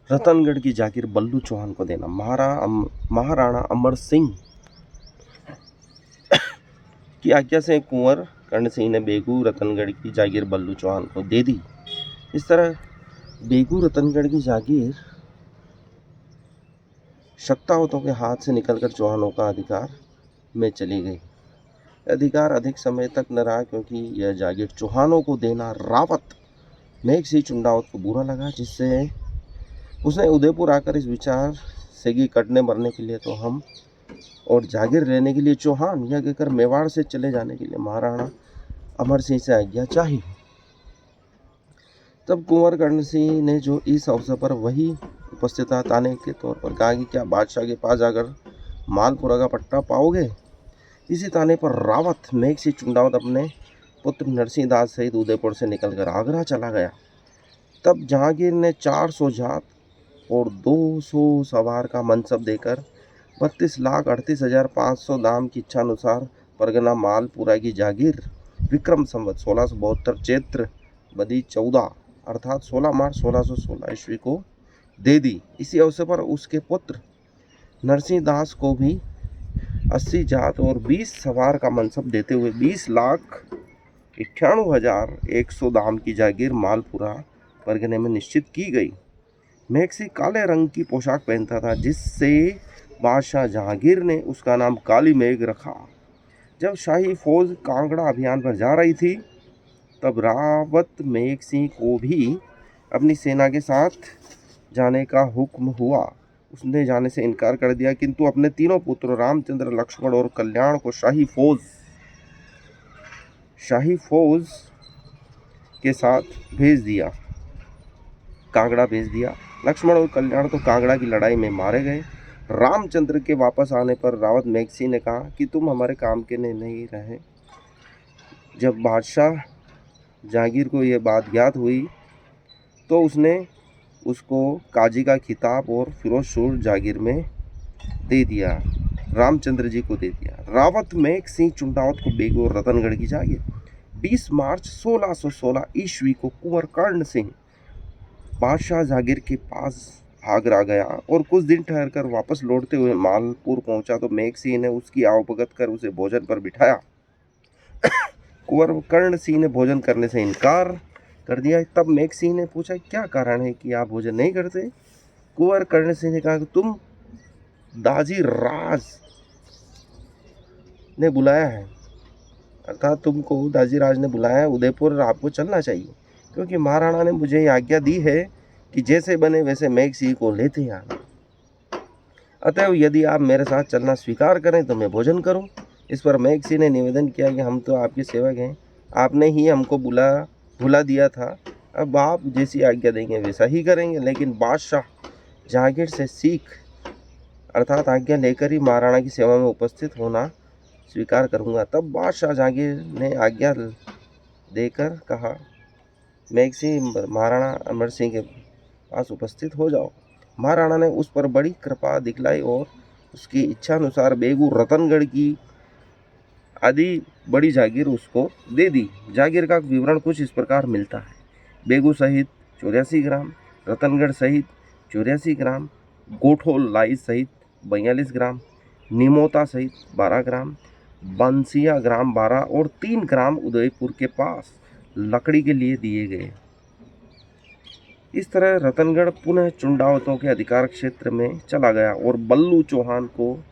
रतनगढ़ की जागीर बल्लू चौहान को देना। महाराणा अमर सिंह की आज्ञा से कुंवर कर्ण सिंह ने बेगू रतनगढ़ की जागीर बल्लू चौहान को दे दी। इस तरह बेगू रतनगढ़ की जागीर शक्तावतों के हाथ से निकलकर चौहानों का अधिकार में चली गई। अधिकार अधिक समय तक न रहा, क्योंकि यह जागीर चौहानों को देना रावत मेघ सिंह चुंडावत को बुरा लगा, जिससे उसने उदयपुर आकर इस विचार से कि कटने मरने के लिए तो हम और जागीर लेने के लिए चौहान, यह कहकर मेवाड़ से चले जाने के लिए महाराणा अमर सिंह से आज्ञा चाही। तब कुंवर कर्ण सिंह ने जो इस अवसर पर वही उपस्थित ताने के तौर पर कहा कि क्या बादशाह के पास जाकर मालपुरा का पट्टा पाओगे। इसी ताने पर रावत मेघ सिंह चुंडावत अपने पुत्र नरसिंह दास सहित उदयपुर से निकलकर आगरा चला गया। तब जहांगीर ने 400 जात और 200 सवार का मनसब देकर 32,38,500 दाम की इच्छा अनुसार परगना मालपुरा की जागीर विक्रम संवत 1672 चैत्र बदी 14 अर्थात 16 मार्च 1616 ईस्वी को दे दी। इसी अवसर पर उसके पुत्र नरसिंह दास को भी 80 जात और 20 सवार का मनसब देते हुए 20,98,100 दाम की जागीर मालपुरा परगने में निश्चित की गई। मेघ सिंह काले रंग की पोशाक पहनता था, जिससे बादशाह जहांगीर ने उसका नाम काली मेघ रखा। जब शाही फौज कांगड़ा अभियान पर जा रही थी, तब रावत मेघ सिंह को भी अपनी सेना के साथ जाने का हुक्म हुआ। उसने जाने से इनकार कर दिया, किंतु अपने तीनों पुत्रों रामचंद्र, लक्ष्मण और कल्याण को शाही फौज के साथ भेज दिया, कांगड़ा भेज दिया। लक्ष्मण और कल्याण तो कांगड़ा की लड़ाई में मारे गए। रामचंद्र के वापस आने पर रावत मेघ सिंह ने कहा कि तुम हमारे काम के नहीं रहे। जब बादशाह जहांगीर को यह बात ज्ञात हुई तो उसने उसको काजी का खिताब और फिरोजपुर जागीर में दे दिया, रामचंद्र जी को दे दिया। रावत मेघ सिंह चुंडावत को बेगू और रतनगढ़ की जागीर 20 मार्च 1616 ईस्वी को कुंवर कर्ण सिंह बादशाह जहांगीर के पास आगरा गया और कुछ दिन ठहरकर वापस लौटते हुए मालपुर पहुंचा तो मेघ सिंह ने उसकी आवभगत कर उसे भोजन पर बिठाया। कुंवर कर्ण सिंह ने भोजन करने से इनकार कर दिया। तब मेघ सिंह ने पूछा, क्या कारण है कि आप भोजन नहीं करते। कुंवर कर्ण सिंह ने कहा कि तुम दाजी राज ने बुलाया है, अर्थात तुमको दाजी राज ने बुलाया है, उदयपुर आपको चलना चाहिए, क्योंकि महाराणा ने मुझे ये आज्ञा दी है कि जैसे बने वैसे मेघ सिंह को लेते आना। अतएव यदि आप मेरे साथ चलना स्वीकार करें तो मैं भोजन करूं। इस पर मेघ सिंह ने निवेदन किया कि हम तो आपके सेवक हैं, आपने ही हमको भुला दिया था, अब आप जैसी आज्ञा देंगे वैसा ही करेंगे, लेकिन बादशाह जहांगीर से सीख अर्थात आज्ञा लेकर ही महाराणा की सेवा में उपस्थित होना स्वीकार करूंगा। तब बादशाह जहांगीर ने आज्ञा देकर कहा, मेघ सिंह महाराणा अमर सिंह के पास उपस्थित हो जाओ। महाराणा ने उस पर बड़ी कृपा दिखलाई और उसकी इच्छा अनुसार बेगू रतनगढ़ की आदि बड़ी जागीर उसको दे दी। जागीर का विवरण कुछ इस प्रकार मिलता है। बेगू सहित 84 ग्राम, रतनगढ़ सहित 84 ग्राम, गोठोल लाई सहित 42 ग्राम, निमोता सहित 12 ग्राम, बंसिया ग्राम 12 और 3 ग्राम उदयपुर के पास लकड़ी के लिए दिए गए। इस तरह रतनगढ़ पुनः चुंडावतों के अधिकार क्षेत्र में चला गया और बल्लू चौहान को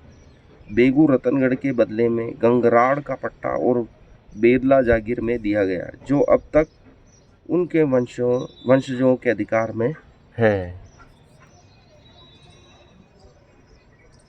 बेगू रतनगढ़ के बदले में गंगराड़ का पट्टा और बेदला जागीर में दिया गया, जो अब तक उनके वंशजों के अधिकार में है।